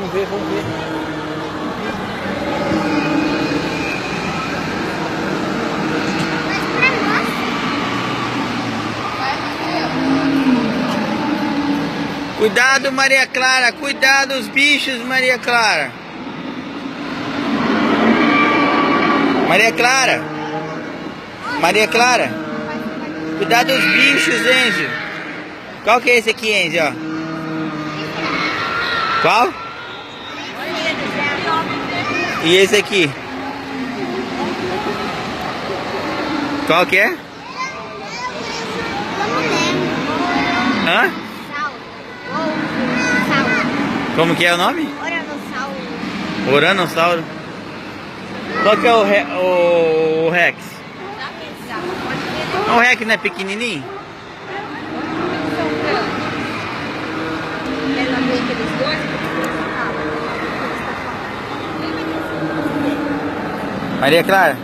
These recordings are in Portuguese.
Vamos ver, vamos ver. Cuidado, Maria Clara, cuidado os bichos, Maria Clara. Maria Clara. Maria Clara. Cuidado dos bichos, Enzo. Qual que é esse aqui, Enzo? Ó? Qual? E esse aqui? Qual que é? Hã? Como que é o nome? Oranossauro. Oranossauro. Qual que é o Rex? O Rex não é pequenininho? Maria Clara.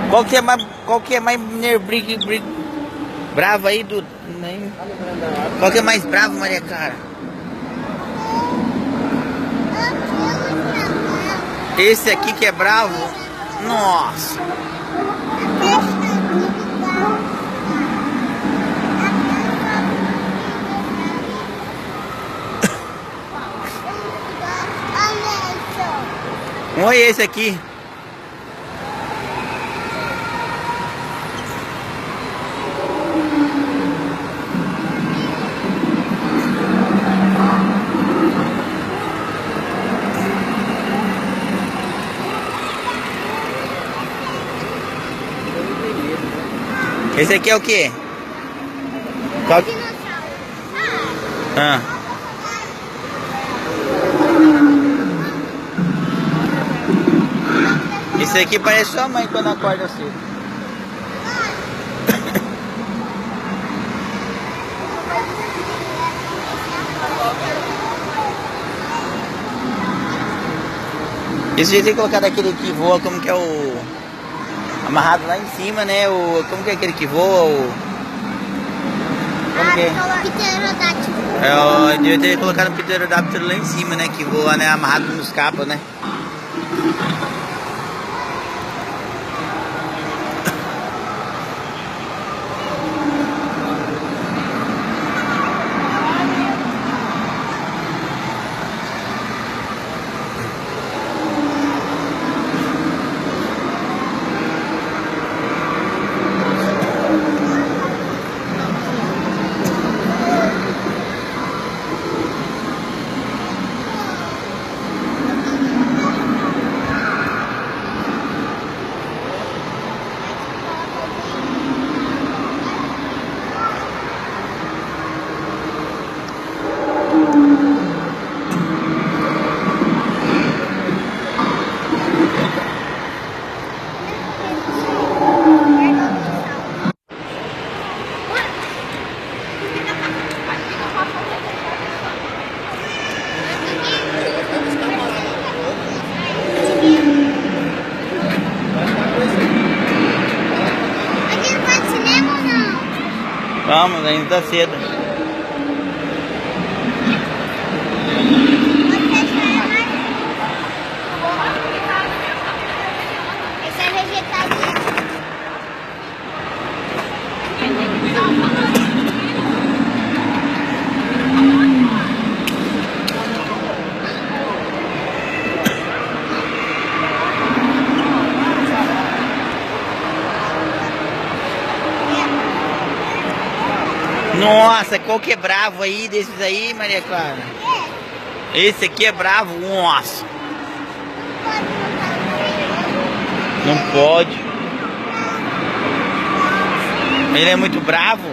Qual que é mais bravo aí do... Qual que é mais bravo, Maria Clara? Esse aqui que é bravo? Nossa! Olha esse aqui. Esse aqui é o quê? Qual... Ah. Esse aqui parece sua mãe quando acorda cedo. Esse jeito tem que colocar daquele que voa, como que é o... Amarrado lá em cima, né? Como que é aquele que voa? Como que é? Eu devia ter colocado o pterodáctilo lá em cima, né? Que voa, né? Amarrado nos cabos, né? Vamos, ainda tá cedo. Esse é vegetariano. Nossa, qual que é bravo aí desses aí, Maria Clara? Esse aqui é bravo, nossa. Não pode. Ele é muito bravo.